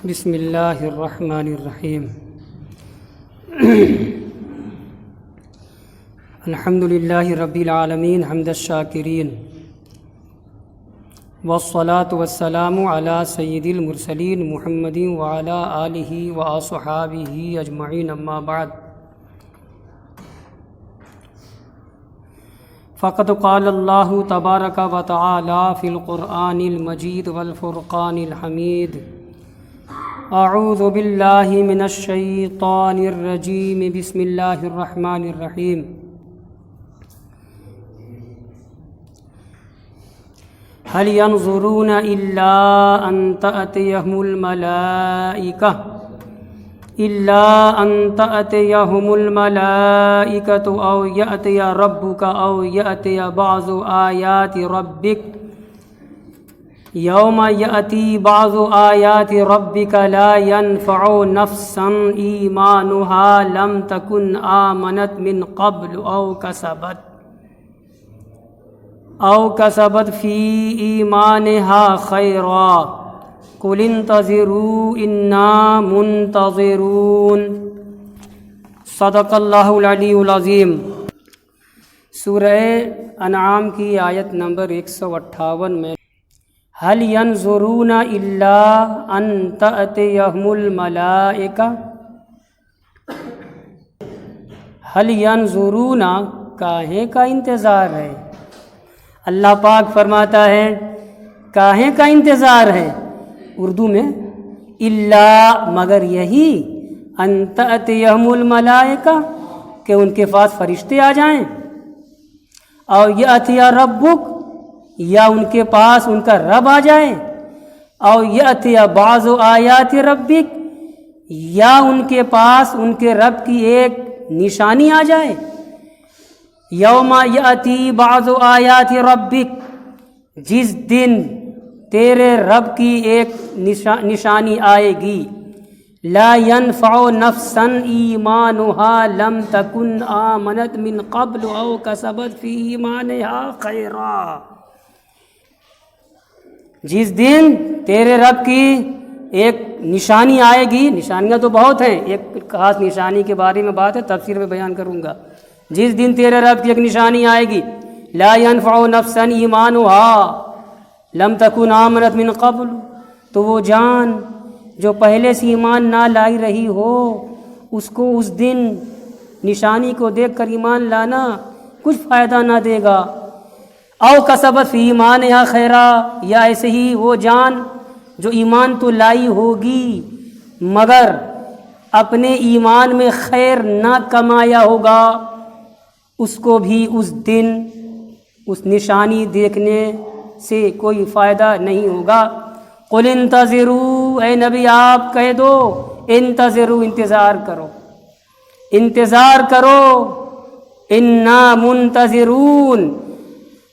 بسم اللہ الرحمن الرحیم الحمد للہ رب العالمین حمد الشاکرین والصلاة والسلام علی سید المرسلین محمد وعلی آلہ واصحابہ اجمعین اما بعد فقد قال اللہ تبارک و تعالی فی القرآن المجید والفرقان الحمید اعوذ باللہ من الشیطان الرجیم بسم اللہ الرحمن الرحیم هل ينظرون إلا أن تأتيهم الملائكة أو يأتي ربك أو يأتي بعض آيات ربك يوم يأتي بعض آيات ربك لا ينفع نفسا إيمانها لم تكن آمنت من قبل أو كسبت في إيمانها خيرا قل انتظروا إنا منتظرون صدق اللہ العلی العظیم۔ سورہ انعام کی آیت نمبر 158 میں هل ينظرون إلا أن تأتيهم الملائكة، هل ينظرون کاہیں کا انتظار ہے؟ اللہ پاک فرماتا ہے کاہیں کا انتظار ہے اردو میں، الا مگر یہی، ان تأتیہم الملائکہ کہ ان کے پاس فرشتے آ جائیں، او یأتی ربک یا ان کے پاس ان کا رب آ جائے، او یأتی بعض آیات ربک یا ان کے پاس ان کے رب کی ایک نشانی آ جائے، یوم یأتی بعض آیات ربک جس دن تیرے رب کی ایک نشانی آئے گی، لا ينفع نفسا ایمانها لم تکن آمنت من قبل او کسبت فی ایمانها خیرا، جس دن تیرے رب کی ایک نشانی آئے گی، نشانیاں تو بہت ہیں، ایک خاص نشانی کے بارے میں بات ہے، تفسیر میں بیان کروں گا، جس دن تیرے رب کی ایک نشانی آئے گی، لا ينفع نفسا ایمانها لم تکن آمنت من قبل، تو وہ جان جو پہلے سے ایمان نہ لائی رہی ہو اس کو اس دن نشانی کو دیکھ کر ایمان لانا کچھ فائدہ نہ دے گا، او کسبت فی ایمانها خیرا، یا ایسے ہی وہ جان جو ایمان تو لائی ہوگی مگر اپنے ایمان میں خیر نہ کمایا ہوگا، اس کو بھی اس دن اس نشانی دیکھنے سے کوئی فائدہ نہیں ہوگا۔ قل انتظروا، اے نبی آپ کہہ دو انتظروا، انتظار کرو، انا منتظرون،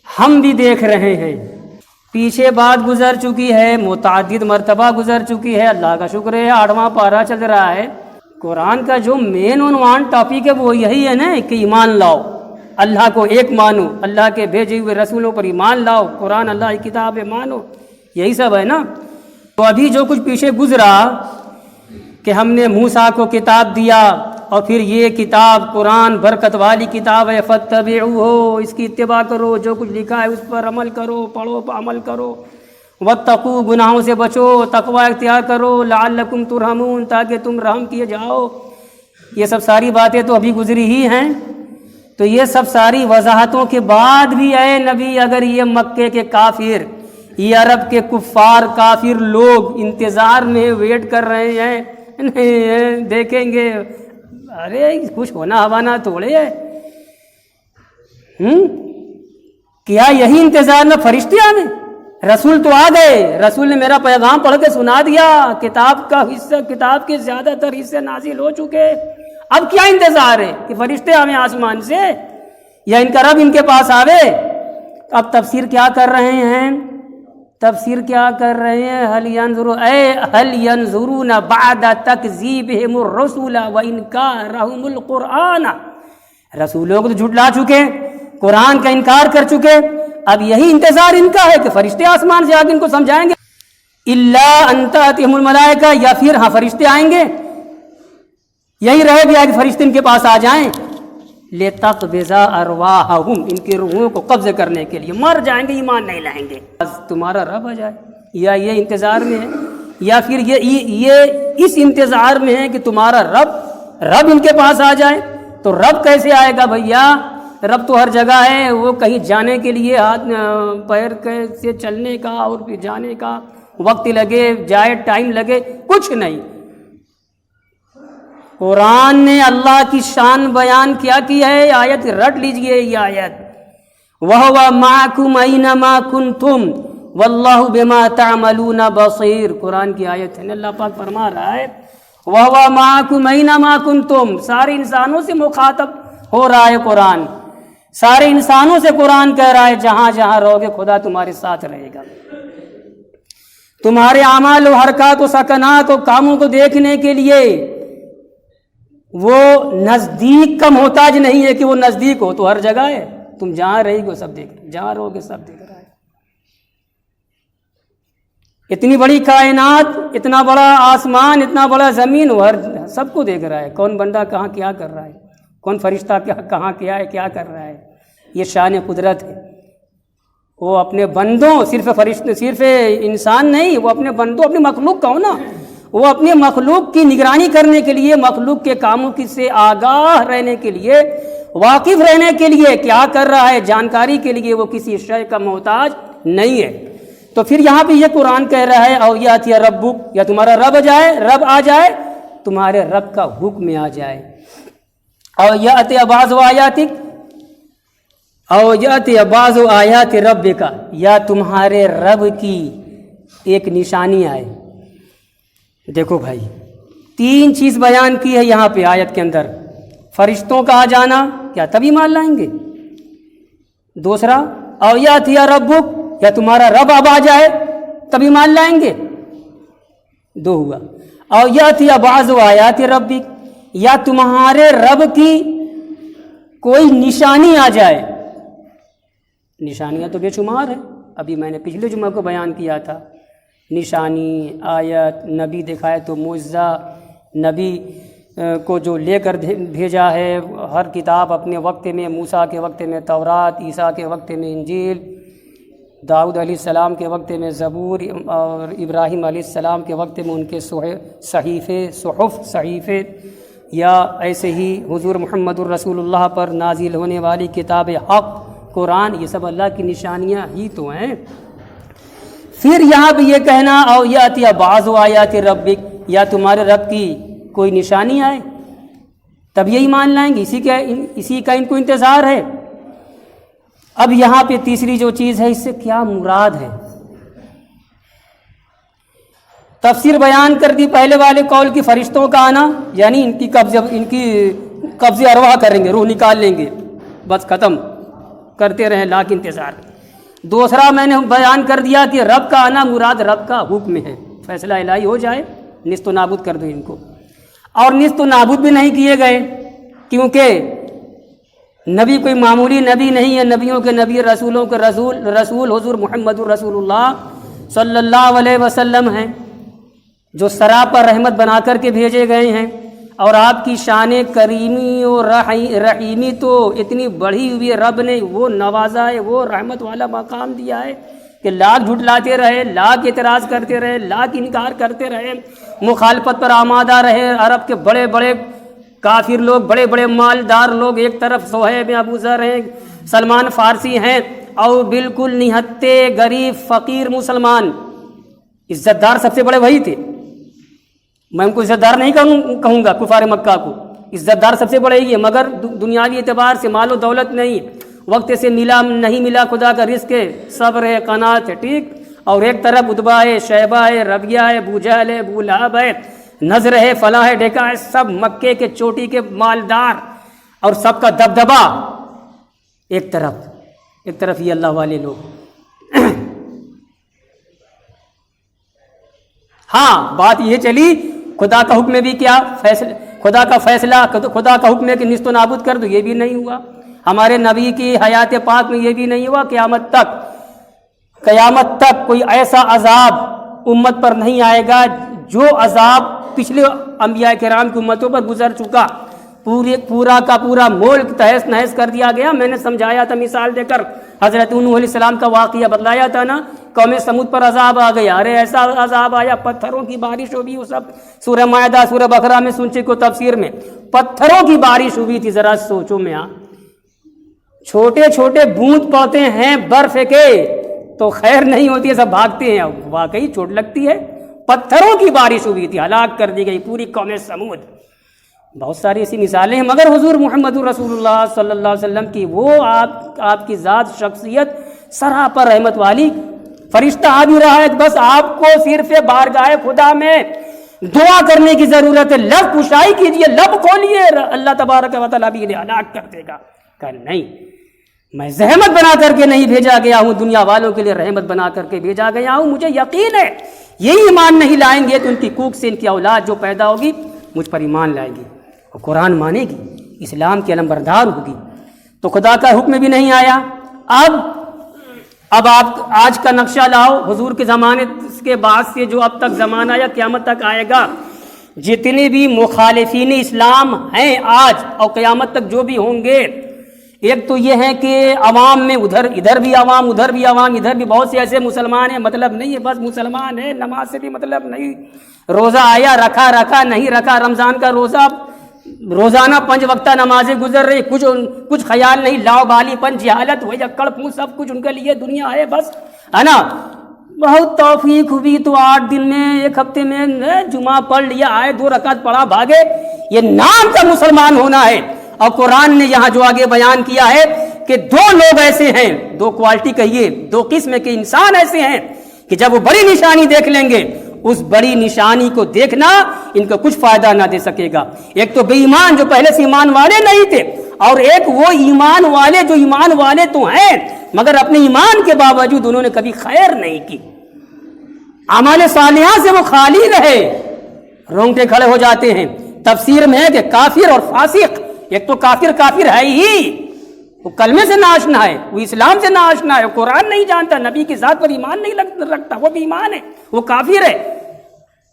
ہم بھی دیکھ رہے ہیں۔ پیچھے بات گزر چکی ہے، متعدد مرتبہ گزر چکی ہے، اللہ کا شکر ہے 8واں پارہ چل رہا ہے۔ قرآن کا جو مین عنوان ٹاپک ہے وہ یہی ہے نا کہ ایمان لاؤ، اللہ کو ایک مانو، اللہ کے بھیجے ہوئے رسولوں پر ایمان لاؤ، قرآن اللہ کی کتاب ہے مانو، یہی سب ہے نا۔ تو ابھی جو کچھ پیچھے گزرا کہ ہم نے موسیٰ کو کتاب دیا اور پھر یہ کتاب قرآن برکت والی کتاب ہے، فاتبعوہ، اس کی اتباع کرو، جو کچھ لکھا ہے اس پر عمل کرو، پڑھو عمل کرو، واتقوا، گناہوں سے بچو، تقوی اختیار کرو، لعلکم ترحمون، تاکہ تم رحم کیے جاؤ، یہ سب ساری باتیں تو ابھی گزری ہی ہیں۔ تو یہ سب ساری وضاحتوں کے بعد بھی اے نبی اگر یہ مکے کے کافر، یہ عرب کے کفار کافر لوگ انتظار میں ویٹ کر رہے ہیں، نہیں دیکھیں گے، ارے کچھ ہونا ہوانا تھوڑے ہے، کیا یہی انتظار نہ فرشتے آ گئے؟ رسول تو آ گئے، رسول نے میرا پیغام پڑھ کے سنا دیا، کتاب کا حصہ، کتاب کے زیادہ تر حصے نازل ہو چکے، اب کیا انتظار ہے کہ فرشتے آویں آسمان سے یا ان کا رب ان کے پاس آوے؟ اب تفسیر کیا کر رہے ہیں؟ هل ينظرون بعد تکذیبہم الرسول وانکارہم القرآن، رسولوں کو تو جھٹلا چکے، قرآن کا انکار کر چکے، اب یہی انتظار ان کا ہے کہ فرشتے آسمان سے آ کے ان کو سمجھائیں گے۔ الا ان تاتیہم الملائکہ، یا پھر ہاں فرشتے آئیں گے، یہی رہ گیا کہ فرشتے ان کے پاس آ جائیں، لتقبض ارواحہم، ان کی روحوں کو قبض کرنے کے لیے، مر جائیں گے ایمان نہیں لائیں گے، تمہارا رب آ جائے، یا یہ انتظار میں ہے، یا پھر یہ اس انتظار میں ہے کہ تمہارا رب ان کے پاس آ جائے۔ تو رب کیسے آئے گا بھیا؟ رب تو ہر جگہ ہے، وہ کہیں جانے کے لیے ہاتھ پیر سے چلنے کا اور پھر جانے کا وقت لگے، جائے ٹائم لگے، کچھ نہیں۔ قرآن نے اللہ کی شان بیان کیا کی ہے، آیت رٹ لیجئے یہ آیت، وَهُوَ مَعَكُمْ أَيْنَمَا كُنْتُمْ وَاللَّهُ بِمَا تَعْمَلُونَ بَصِيرٌ، قرآن کی آیت ہے، اللہ پاک فرما رہا ہے وَهُوَ مَعَكُمْ أَيْنَمَا كُنْتُمْ، سارے انسانوں سے مخاطب ہو رہا ہے قرآن، سارے انسانوں سے قرآن کہہ رہا ہے جہاں جہاں رہو گے خدا تمہارے ساتھ رہے گا، تمہارے اعمال و حرکات و سکنات و کاموں کو دیکھنے کے لیے وہ نزدیک کا محتاج نہیں ہے کہ وہ نزدیک ہو، تو ہر جگہ ہے، تم جہاں رہے گے سب دیکھ، جہاں رہو گے سب دیکھ رہا ہے۔ اتنی بڑی کائنات، اتنا بڑا آسمان، اتنا بڑا زمین، وہ سب کو دیکھ رہا ہے، کون بندہ کہاں کیا کر رہا ہے، کون فرشتہ کہاں کیا ہے، کیا کر رہا ہے، یہ شان قدرت ہے۔ وہ اپنے بندوں، صرف فرشتے، صرف انسان نہیں، وہ اپنے بندوں، اپنی مخلوق کا ہو نا، وہ اپنے مخلوق کی نگرانی کرنے کے لیے، مخلوق کے کاموں کی سے آگاہ رہنے کے لیے، واقف رہنے کے لیے، کیا کر رہا ہے جانکاری کے لیے وہ کسی شے کا محتاج نہیں ہے۔ تو پھر یہاں پہ یہ قرآن کہہ رہا ہے او یاتی ربک، یا تمہارا رب آ جائے، تمہارے رب کا حکم میں آ جائے، او یاتی بعض آیاتک، او یاتی بعض آیات ربک، یا تمہارے رب کی ایک نشانی آئے۔ دیکھو بھائی، تین چیز بیان کی ہے یہاں پہ آیت کے اندر، فرشتوں کا آ جانا، کیا تب ایمان لائیں گے؟ دوسرا او یاتی ربک، یا تمہارا رب اب آ جائے تب ایمان لائیں گے، دو ہوا۔ او یاتی بعض آیات ربک، یا تمہارے رب کی کوئی نشانی آ جائے، نشانیاں تو بے شمار ہیں، ابھی میں نے پچھلے جمعہ کو بیان کیا تھا، نشانی، آیت، نبی دکھائے تو معجزہ، نبی کو جو لے کر بھیجا ہے، ہر کتاب اپنے وقت میں، موسیٰ کے وقت میں تورات، عیسیٰ کے وقت میں انجیل، داؤد علیہ السلام کے وقت میں زبور، اور ابراہیم علیہ السلام کے وقت میں ان کے صحیفے، یا ایسے ہی حضور محمد الرسول اللہ پر نازل ہونے والی کتاب حق قرآن، یہ سب اللہ کی نشانیاں ہی تو ہیں۔ پھر یہاں پہ یہ کہنا او یاتی بعض آیات ربک، یا تمہارے رب کی کوئی نشانی آئے تب یہ ایمان لائیں گے، اسی کا ان کو انتظار ہے۔ اب یہاں پہ تیسری جو چیز ہے، اس سے کیا مراد ہے؟ تفسیر بیان کر دی پہلے والے قول کی، فرشتوں کا آنا یعنی ان کی قبض ارواح کریں گے، روح نکال لیں گے، بس ختم، کرتے رہیں لاکھ انتظار۔ دوسرا میں نے بیان کر دیا کہ رب کا آنا مراد رب کا حکم ہے، فیصلہ الہی ہو جائے، نیست و نابود کر دو ان کو، اور نیست و نابود بھی نہیں کیے گئے، کیونکہ نبی کوئی معمولی نبی نہیں ہے، نبیوں کے نبی، رسولوں کے رسول حضور محمد الرسول اللہ صلی اللہ علیہ وسلم ہیں، جو سراپا رحمت بنا کر کے بھیجے گئے ہیں، اور آپ کی شان کریمی اور رحیمی تو اتنی بڑھی ہوئی، رب نے وہ نوازا ہے، وہ رحمت والا مقام دیا ہے کہ لاکھ جھٹلاتے رہے، لاکھ اعتراض کرتے رہے، لاکھ انکار کرتے رہے، مخالفت پر آمادہ رہے، عرب کے بڑے بڑے کافر لوگ، بڑے بڑے مالدار لوگ، ایک طرف صہیب ابو ذر ہیں، سلمان فارسی ہیں، اور بالکل نہتے غریب فقیر مسلمان، عزت دار سب سے بڑے وہی تھے، میں ان کو عزت دار نہیں کہوں گا، کفار مکہ کو عزت دار سب سے بڑے ہی ہے، مگر دنیاوی اعتبار سے مال و دولت نہیں، وقت سے نہیں ملا خدا کا رزق ہے، صبر ہے، قناعت ہے، ٹھیک، اور ایک طرف اتبا ہے، شیبہ ہے، ربیہ ہے، ابو جہل ہے، ابو لہب ہے، نظر ہے، فلاح ہے، ڈھیکا ہے، سب مکے کے چوٹی کے مالدار، اور سب کا دبدبا ایک طرف یہ اللہ والے لوگ۔ ہاں بات یہ چلی، خدا کا حکم بھی کیا خدا کا فیصلہ، خدا کا حکم ہے کہ نیست و نابود کر دو، یہ بھی نہیں ہوا، ہمارے نبی کی حیات پاک میں یہ بھی نہیں ہوا، قیامت تک کوئی ایسا عذاب امت پر نہیں آئے گا جو عذاب پچھلے انبیاء کرام کی امتوں پر گزر چکا، پورا کا پورا ملک تہس نہس کر دیا گیا۔ میں نے سمجھایا تھا مثال دے کر، حضرت نوح علیہ السلام کا واقعہ بتلایا تھا نا، قوم سمود پر عذاب آ گیا، ارے ایسا عذاب آیا، پتھروں کی بارش ہوئی، وہ سب سورہ مائدہ سورہ بقرہ میں سن چکے تفسیر میں، پتھروں کی بارش ہوئی تھی۔ ذرا سوچو میں، چھوٹے چھوٹے بوند پڑتے ہیں برف کے تو خیر نہیں ہوتی ہے، سب بھاگتے ہیں، واقعی چوٹ لگتی ہے۔ پتھروں کی بارش ہوئی تھی، ہلاک کر دی گئی پوری قوم سمود۔ بہت ساری ایسی مثالیں ہیں، مگر حضور محمد رسول اللہ صلی اللہ علیہ وسلم کی وہ آپ کی ذات، شخصیت سراپر رحمت والی، فرشتہ آ بھی رہا ہے، بس آپ کو صرف بارگاہ خدا میں دعا کرنے کی ضرورت ہے، لب کشائی کیجئے، لب کھولیے، اللہ تبارک و تعالیٰ بھی انہیں ہلاک کر دے گا۔ کہ نہیں، میں زحمت بنا کر کے نہیں بھیجا گیا ہوں، دنیا والوں کے لیے رحمت بنا کر کے بھیجا گیا ہوں۔ مجھے یقین ہے یہی ایمان نہیں لائیں گے تو ان کی کوکھ سے ان کی اولاد جو پیدا ہوگی مجھ پر ایمان لائے گی، وہ قرآن مانے گی، اسلام کی علمبردار ہوگی۔ تو خدا کا حکم بھی نہیں آیا۔ اب آپ آج کا نقشہ لاؤ، حضور کے زمانے کے بعد سے جو اب تک زمانہ یا قیامت تک آئے گا، جتنے بھی مخالفین اسلام ہیں آج اور قیامت تک جو بھی ہوں گے، ایک تو یہ ہے کہ عوام میں ادھر بھی عوام، ادھر بھی عوام، ادھر بھی بہت سے ایسے مسلمان ہیں، مطلب نہیں ہے بس مسلمان ہے، نماز سے بھی مطلب نہیں، روزہ آیا رکھا نہیں رکھا، رمضان کا روزہ روزانہ 5 وقتہ نمازیں گزر رہی، کچھ خیال نہیں، لاؤ بالی پن، جہالت ہو یا کڑپوں، سب کچھ ان کے لیے دنیا ہے بس، ہے نا۔ بہت توفیق ہوئی تو 8 دن میں 1 ہفتے میں جمعہ پڑھ لیا، آئے 2 رکعت پڑھا بھاگے، یہ نام کا مسلمان ہونا ہے۔ اور قرآن نے یہاں جو آگے بیان کیا ہے کہ 2 لوگ ایسے ہیں، 2 کوالٹی کہیے، 2 قسم کے انسان ایسے ہیں کہ جب وہ بڑی نشانی دیکھ لیں گے، اس بڑی نشانی کو دیکھنا ان کو کچھ فائدہ نہ دے سکے گا۔ ایک تو بے ایمان جو پہلے سے ایمان والے نہیں تھے، اور ایک وہ ایمان والے جو ایمان والے تو ہیں مگر اپنے ایمان کے باوجود انہوں نے کبھی خیر نہیں کی، اعمال صالحہ سے وہ خالی رہے، رونگٹے کھڑے ہو جاتے ہیں۔ تفسیر میں ہے کہ کافر اور فاسق، ایک تو کافر ہے ہی، وہ کلمے سے ناآشنا ہے، وہ اسلام سے ناآشنا ہے، وہ قرآن نہیں جانتا، نبی کی ذات پر ایمان نہیں رکھتا، وہ بھی ایمان ہے، وہ کافر ہے،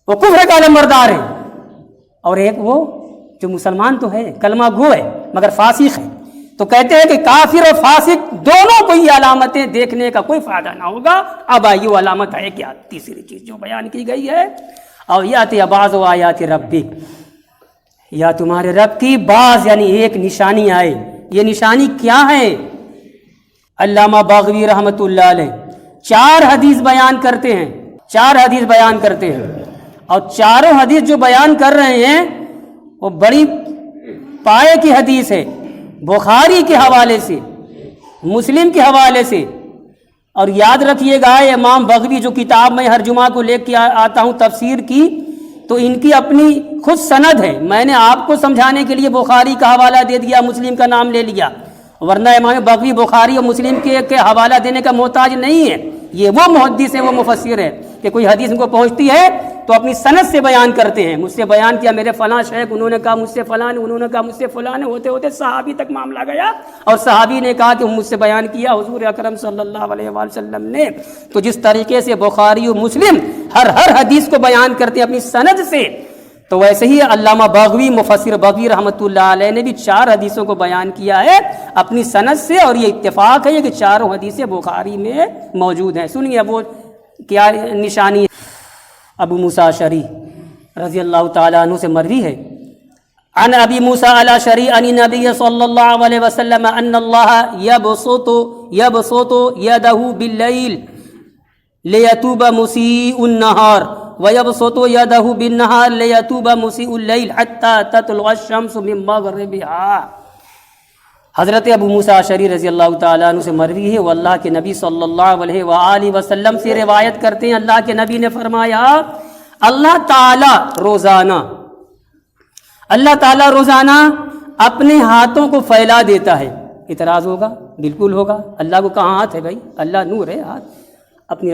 وہ کفر کا علمبردار ہے۔ اور ایک وہ جو مسلمان تو ہے، کلمہ گو ہے مگر فاسق ہے۔ تو کہتے ہیں کہ کافر اور فاسق دونوں کو یہ علامتیں دیکھنے کا کوئی فائدہ نہ ہوگا۔ اب یہ علامت ہے کیا؟ تیسری چیز جو بیان کی گئی ہے، اور یاتی بعض آیات ربک، یا تمہارے رب کی بعض یعنی ایک نشانی آئے۔ یہ نشانی کیا ہے؟ علامہ باغوی رحمۃ اللہ علیہ 4 حدیث بیان کرتے ہیں، 4 حدیث بیان کرتے ہیں، اور چاروں حدیث جو بیان کر رہے ہیں وہ بڑی پائے کی حدیث ہے، بخاری کے حوالے سے، مسلم کے حوالے سے۔ اور یاد رکھیے گا امام بغوی جو کتاب میں ہر جمعہ کو لے کے آتا ہوں تفسیر کی، تو ان کی اپنی خود سند ہے، میں نے آپ کو سمجھانے کے لیے بخاری کا حوالہ دے دیا، مسلم کا نام لے لیا، ورنہ امام بغوی بخاری اور مسلم کے حوالہ دینے کا محتاج نہیں ہے، یہ وہ محدث ہے، وہ مفسر ہے کہ کوئی حدیث ان کو پہنچتی ہے تو اپنی سند سے بیان کرتے ہیں، مجھ سے بیان کیا میرے فلاں شیخ، انہوں نے کہا مجھ سے فلاں، انہوں نے کہا مجھ سے فلاں، ہوتے ہوتے صحابی تک معاملہ گیا، اور صحابی نے کہا کہ مجھ سے بیان کیا حضور اکرم صلی اللہ علیہ وآلہ وسلم نے۔ تو جس طریقے سے بخاری و مسلم ہر حدیث کو بیان کرتے ہیں اپنی سند سے، تو ویسے ہی علامہ باغوی مفسر باغوی رحمۃ اللہ علیہ نے بھی 4 حدیثوں کو بیان کیا ہے اپنی سند سے، اور یہ اتفاق ہے کہ 4 حدیثیں بخاری میں موجود ہیں۔ سنیے وہ کیا نشانی ہے۔ ابو موسیٰ اشعری رضی اللہ تعالیٰ عنہ سے مروی ہے، عن ابی موسیٰ الاشعری عن نبی صلی اللہ علیہ وسلم ان اللہ یبسط یدہ باللیل لیتوب مسیء النہار وَيَبْسُطُ يَدَهُ بِالنَّهَارِ لِيَتُوبَ مُسِيءُ اللَّيْلِ حَتَّى تَطْلُعَ الشَّمْسُ مِن مَغْرِبِهَا۔ حضرت ابو موسیٰ اشعری رضی اللہ تعالیٰ عنہ سے مروی ہے، وہ اللہ کے نبی صلی اللہ علیہ وآلہ وسلم سے روایت کرتے ہیں، اللہ کے نبی نے فرمایا اللہ تعالیٰ روزانہ اپنے ہاتھوں کو پھیلا دیتا ہے۔ اعتراض ہوگا؟ بالکل ہوگا، اللہ کو کہاں ہاتھ ہے بھائی؟ اللہ نور ہے، ہاتھ اپنی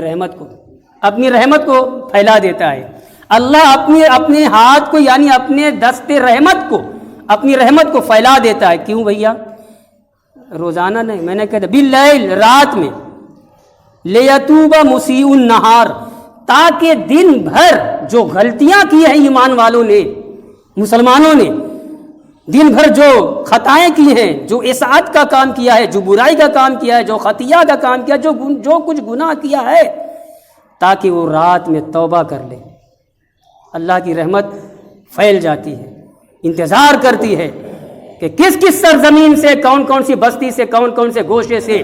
رحمت کو پھیلا دیتا ہے۔ اللہ اپنے ہاتھ کو یعنی اپنے دست رحمت کو، اپنی رحمت کو پھیلا دیتا ہے۔ کیوں بھیا؟ روزانہ نہیں، میں نے کہا باللیل، رات میں، لیتوب مسیء النہار، تاکہ دن بھر جو غلطیاں کی ہیں ایمان والوں نے، مسلمانوں نے دن بھر جو خطائیں کی ہیں، جو اصاعت کا کام کیا ہے، جو برائی کا کام کیا ہے، جو خطیہ کا کام کیا، جو کچھ گناہ کیا ہے، تاکہ وہ رات میں توبہ کر لے۔ اللہ کی رحمت پھیل جاتی ہے، انتظار کرتی ہے کہ کس کس سرزمین سے، کون کون سی بستی سے، کون کون سے گوشے سے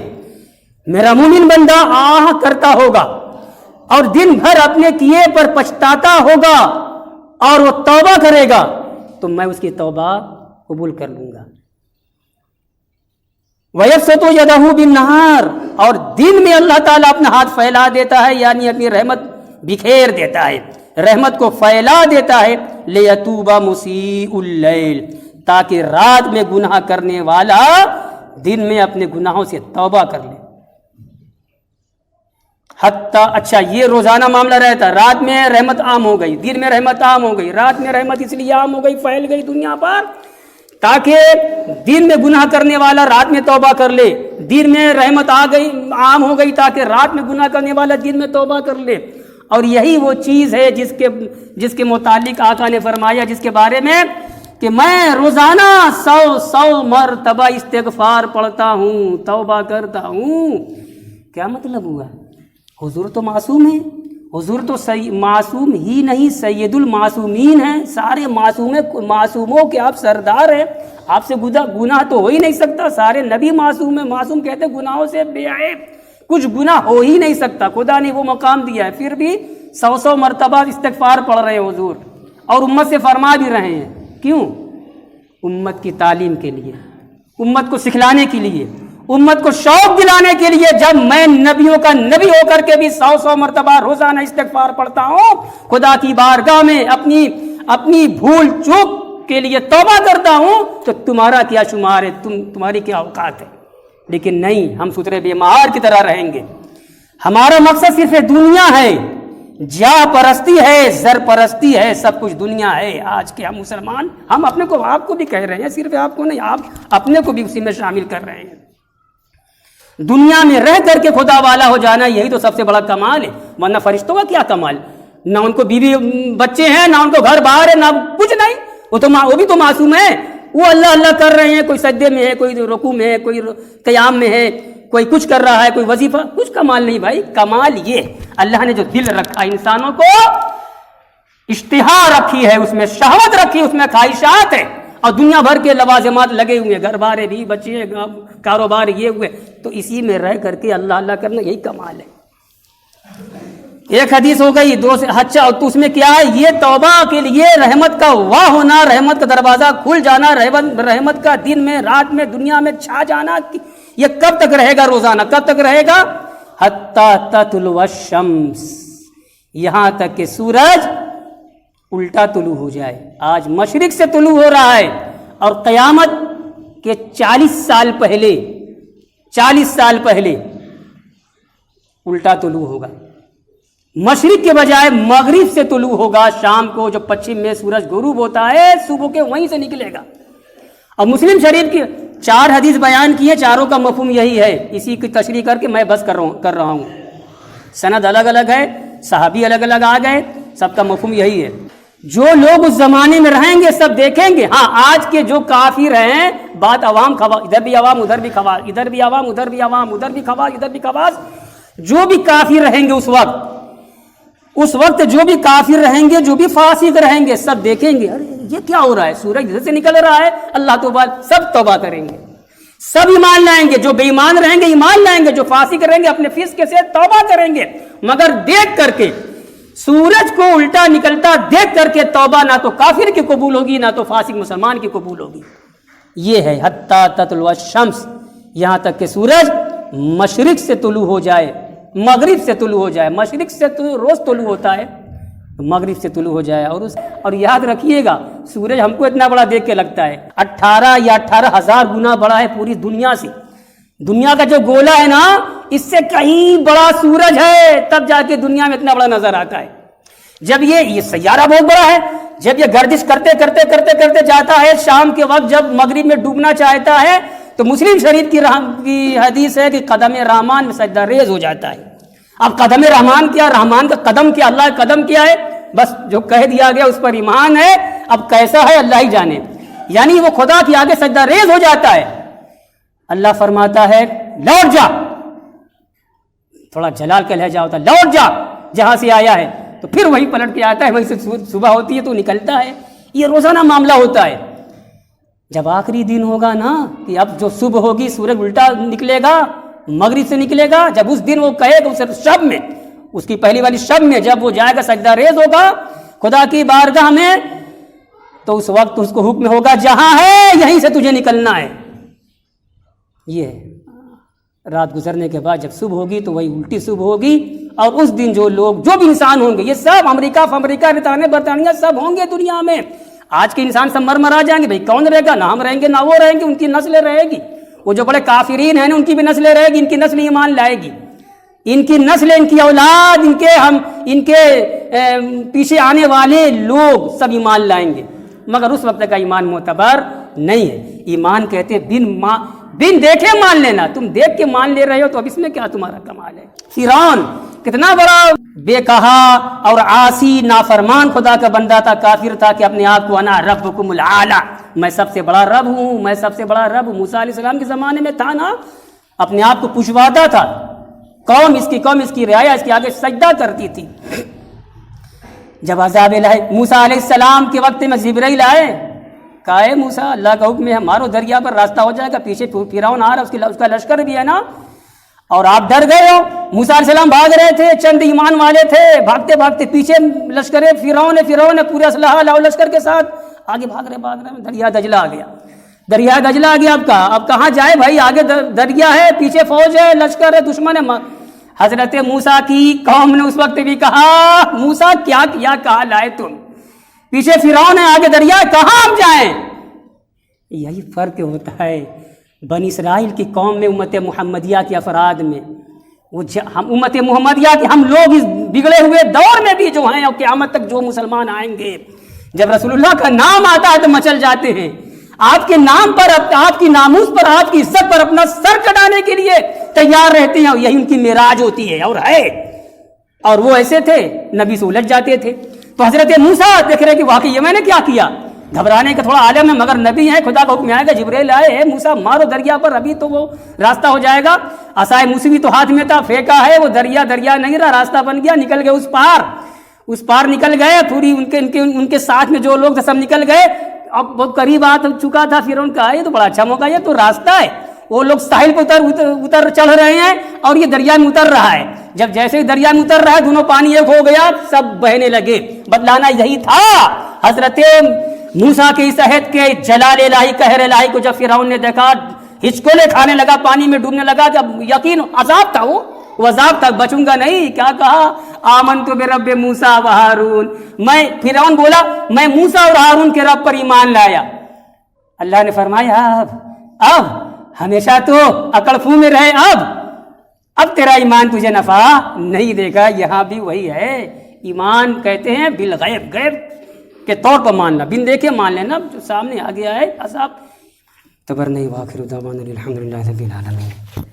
میرا مومن بندہ آہ کرتا ہوگا اور دن بھر اپنے کیے پر پچھتاتا ہوگا اور وہ توبہ کرے گا تو میں اس کی توبہ قبول کر لوں گا۔ وَيَبْسُطُ يَدَهُ بِالنَّهَارِ، اور دن میں اللہ تعالیٰ اپنا ہاتھ پھیلا دیتا ہے، یعنی اپنی رحمت بکھیر دیتا ہے، رحمت کو پھیلا دیتا ہے، لِيَتُوبَ مُسِيءُ اللَّيْلِ، تاکہ رات میں گناہ کرنے والا دن میں اپنے گناہوں سے توبہ کر لے۔ حتیٰ اچھا یہ روزانہ معاملہ رہتا ہے، رات میں رحمت عام ہو گئی، دن میں رحمت عام ہو گئی، رات میں رحمت اس لیے عام ہو گئی، پھیل گئی دنیا پر، تاکہ دن میں گناہ کرنے والا رات میں توبہ کر لے، دن میں رحمت آ گئی عام ہو گئی تاکہ رات میں گناہ کرنے والا دن میں توبہ کر لے۔ اور یہی وہ چیز ہے جس کے متعلق آقا نے فرمایا، جس کے بارے میں کہ میں روزانہ 100 مرتبہ استغفار پڑھتا ہوں، توبہ کرتا ہوں۔ کیا مطلب ہوا؟ حضور تو معصوم ہیں، حضور تو معصوم ہی نہیں سید المعصومین ہیں، سارے معصوموں کے آپ سردار ہیں، آپ سے گناہ تو ہو ہی نہیں سکتا، سارے نبی معصوم ہیں، معصوم کہتے ہیں گناہوں سے بے عیب، کچھ گناہ ہو ہی نہیں سکتا، خدا نے وہ مقام دیا ہے، پھر بھی 100 مرتبہ استغفار پڑھ رہے ہیں حضور، اور امت سے فرما بھی رہے ہیں۔ کیوں؟ امت کی تعلیم کے لیے، امت کو سکھلانے کے لیے، امت کو شوق دلانے کے لیے۔ جب میں نبیوں کا نبی ہو کر کے بھی 100 مرتبہ روزانہ استغفار پڑھتا ہوں، خدا کی بارگاہ میں اپنی بھول چوک کے لیے توبہ کرتا ہوں، تو تمہارا کیا شمار ہے، تمہاری کیا اوقات ہے؟ لیکن نہیں، ہم سترے بیمار کی طرح رہیں گے۔ ہمارا مقصد صرف دنیا ہے، جاہ پرستی ہے، زر پرستی ہے، سب کچھ دنیا ہے۔ آج کے ہم مسلمان، ہم اپنے کو، آپ کو بھی کہہ رہے ہیں، صرف آپ کو نہیں، آپ اپنے کو بھی اسی میں شامل کر رہے ہیں۔ دنیا میں رہ کر کے خدا والا ہو جانا، یہی تو سب سے بڑا کمال ہے، ورنہ فرشتوں کا کیا کمال؟ نہ ان کو بیوی بچے ہیں، نہ ان کو گھر باہر ہے، نہ کچھ نہیں، وہ بھی تو معصوم ہے، وہ اللہ اللہ کر رہے ہیں، کوئی سجدے میں ہے، کوئی رکوع میں ہے، کوئی قیام میں ہے، کوئی کچھ کر رہا ہے، کوئی وظیفہ، کچھ کمال نہیں بھائی۔ کمال یہ اللہ نے جو دل رکھا انسانوں کو، اشتہا رکھی ہے، اس میں شہوت رکھی، اس میں خواہشات ہے، اور دنیا بھر کے لوازمات لگے ہوئے ہیں، گھر بارے بھی، بچے، کاروبار یہ ہوئے، تو اسی میں رہ کر کے اللہ اللہ کرنا یہی کمال ہے۔ ایک حدیث ہو گئی، دو سے اچھا، تو اس میں کیا ہے؟ یہ توبہ کے لیے رحمت کا واہ ہونا، رحمت کا دروازہ کھل جانا، رحمت کا دن میں رات میں دنیا میں چھا جانا، یہ کب تک رہے گا؟ روزانہ کب تک رہے گا؟ حتی تطلع الشمس، یہاں تک کہ سورج الٹا طلوع ہو جائے۔ آج مشرق سے طلوع ہو رہا ہے، اور قیامت کے 40 سال پہلے الٹا طلوع ہوگا، مشرق کے بجائے مغرب سے طلوع ہوگا، شام کو جو پچھم میں سورج غروب ہوتا ہے صبح کے وہیں سے نکلے گا۔ اور مسلم شریف کی 4 حدیث بیان کی ہے، چاروں کا مفہوم یہی ہے، اسی کی تشریح کر کے میں بس کر رہا ہوں، سند الگ الگ ہے، صحابی الگ الگ آ گئے، سب کا مفہوم یہی ہے۔ جو لوگ اس زمانے میں رہیں گے سب دیکھیں گے، ہاں آج کے جو کافر ہیں، بات عوام خواص، ادھر بھی عوام ادھر بھی خواص، ادھر بھی عوام ادھر بھی عوام، ادھر بھی خواص ادھر بھی خواص، جو بھی کافر رہیں گے اس وقت جو بھی کافر رہیں گے، جو بھی فاسق رہیں گے، سب دیکھیں گے، ارے یہ کیا ہو رہا ہے، سورج ادھر سے نکل رہا ہے، اللہ توبہ، سب توبہ کریں گے، سب ایمان لائیں گے، جو بے ایمان رہیں گے ایمان لائیں گے، جو فاسق رہیں گے اپنے فسق سے توبہ کریں گے، مگر دیکھ کر کے سورج کو الٹا نکلتا دیکھ کر کے توبہ نہ تو کافر کی قبول ہوگی، نہ تو فاسق مسلمان کی قبول ہوگی۔ یہ ہے حتی تطلع الشمس، یہاں تک کہ سورج مشرق سے طلوع ہو جائے، مغرب سے طلوع ہو جائے، مشرق سے تو روز طلوع ہوتا ہے، مغرب سے طلوع ہو جائے، اور یاد رکھیے گا سورج ہم کو اتنا بڑا دیکھ کے لگتا ہے، 18 یا 18,000 گنا بڑا ہے پوری دنیا سے، دنیا کا جو گولا ہے نا اس سے کہیں بڑا سورج ہے، تب جا کے دنیا میں اتنا بڑا نظر آتا ہے۔ جب یہ سیارہ بہت بڑا ہے، جب یہ گردش کرتے کرتے کرتے کرتے جاتا ہے، شام کے وقت جب مغرب میں ڈوبنا چاہتا ہے تو مسلم شریف کی حدیث ہے کہ قدم رحمان میں سجدہ ریز ہو جاتا ہے، اب قدم رحمان کیا، رحمان کا قدم کیا، اللہ کا قدم کیا ہے، بس جو کہہ دیا گیا اس پر ایمان ہے. اب کیسا ہے اللہ ہی جانے. یعنی وہ خدا کے آگے سجدہ ریز ہو جاتا ہے. اللہ فرماتا ہے لوٹ جا، تھوڑا جلال کا لہجہ ہوتا ہے، لوٹ جا جہاں سے آیا ہے. تو پھر وہی پلٹ کے آتا ہے، وہیں سے صبح ہوتی ہے تو نکلتا ہے. یہ روزانہ معاملہ ہوتا ہے. جب آخری دن ہوگا نا کہ اب جو صبح ہوگی سورج الٹا نکلے گا، مغرب سے نکلے گا، جب اس دن وہ کہے گا اسے شب میں، اس کی پہلی والی شب میں جب وہ جائے گا سجدہ ریز ہوگا خدا کی بارگاہ میں، تو اس وقت اس کو حکم ہوگا جہاں ہے یہیں سے تجھے نکلنا ہے. یہ رات گزرنے کے بعد جب صبح ہوگی تو وہی الٹی صبح ہوگی. اور اس دن جو لوگ جو بھی انسان ہوں گے، یہ سب امریکہ برطانیہ سب ہوں گے دنیا میں. آج کے انسان سب مر آ جائیں گے. بھائی کون رہے گا؟ نہ ہم رہیں گے نہ وہ رہیں گے، ان کی نسلیں رہے گی. وہ جو بڑے کافرین ہیں ان کی بھی نسلیں رہے گی، ان کی نسل ایمان لائے گی. ان کی نسل، ان کی اولاد، ان کے پیچھے آنے والے لوگ سب ایمان لائیں گے. مگر اس وقت کا ایمان معتبر نہیں ہے. ایمان کہتے ہیں بن دیکھے مان لینا. تم دیکھ کے مان لے رہے ہو تو اب اس میں کیا تمہارا کمال ہے؟ فرعون کتنا بڑا بے کہا اور عاصی نافرمان خدا کا بندہ تھا، کافر تھا کہ اپنے آپ کو انا ربکم الاعلی، میں سب سے بڑا رب ہوں، میں سب سے بڑا رب ہوں. موسیٰ علیہ السلام کے زمانے میں تھا نا، اپنے آپ کو پچھواتا تھا. قوم اس کی رعایا اس کے آگے سجدہ کرتی تھی. جب عذاب الہی موسیٰ علیہ السلام کے وقت میں جبرائیل آئے، کہا ہے موسیٰ اللہ کا حکم ہے، مارو دریا پر راستہ ہو جائے گا. پیچھے فرعون آ رہا، اس کا لشکر بھی ہے نا، اور آپ ڈر گئے ہو. موسیٰ علیہ السلام بھاگ رہے تھے، چند ایمان والے تھے، بھاگتے بھاگتے پیچھے لشکر فرعون ہے پورے اسلحہ لاؤ لشکر کے ساتھ آگے بھاگ رہے دریا دجلہ آ گیا. اب کہاں جائے بھائی؟ آگے دریا ہے، پیچھے فوج ہے، لشکر ہے، دشمن ہے. حضرت موسیٰ کی قوم نے اس وقت بھی کہا موسیٰ کیا کیا، کہاں لائے تم؟ پیچھے فرعون ہے، آگے دریا ہے، کہاں ہم جائیں؟ یہی فرق ہوتا ہے بنی اسرائیل کی قوم میں امت محمدیہ کے افراد میں. ہم امت محمدیہ کے ہم لوگ اس بگڑے ہوئے دور میں بھی جو ہیں اور قیامت تک جو مسلمان آئیں گے، جب رسول اللہ کا نام آتا ہے تو مچل جاتے ہیں. آپ کے نام پر، آپ کی ناموس پر، آپ کی عزت پر اپنا سر کٹانے کے لیے تیار رہتے ہیں. اور یہی ان کی معراج ہوتی ہے اور ہے. اور وہ ایسے تھے نبی سے الجھ جاتے تھے. تو حضرت موسیٰ دیکھ رہے کہ واقعی یہ میں نے کیا کیا. گھبرانے کا تھوڑا عالم ہے مگر نبی ہیں، خدا کا حکم آئے گا، جبرائیل آئے ہے، موسیٰ مارو دریا پر، ابھی تو وہ راستہ ہو جائے گا. عصائے موسوی تو ہاتھ میں تھا، پھینکا ہے، وہ دریا نہیں رہا، راستہ بن گیا. نکل گئے اس پار نکل گئے. پوری ان کے ساتھ میں جو لوگ تھے سب نکل گئے. اب بہت قریب آ چکا تھا فرعون کا، یہ تو بڑا اچھا موقع، یہ تو راستہ ہے. وہ لوگ ساحل پہ اتر چڑھ رہے ہیں اور یہ دریا میں اتر رہا ہے. جب جیسے ہی دریا میں اتر رہا ہے دونوں پانی ایک ہو گیا، سب بہنے لگے. بتلانا یہی تھا. حضرت موسیٰ کے اس عہد کے جلال الہی، قہر الہی کو جب فرعون نے دیکھا، ہچکولے کھانے لگا، پانی میں ڈوبنے لگا. جب یقین عذاب تھا، وہ عذاب تک بچوں گا نہیں. کیا کہا؟ آمنت برب موسیٰ و ہارون. فرعون بولا میں موسیٰ اور ہارون کے رب پر ایمان لایا. اللہ نے فرمایا اب ہمیشہ تو عقل فو میں رہے، اب تیرا ایمان تجھے نفع نہیں دے گا. یہاں بھی وہی ہے. ایمان کہتے ہیں بالغیب، غیب کے طور پر ماننا، بن دیکھے مان لینا. جو سامنے آ گیا ہے عذاب تبر نہیں. واخر دعوانا الحمدللہ رب العالمین.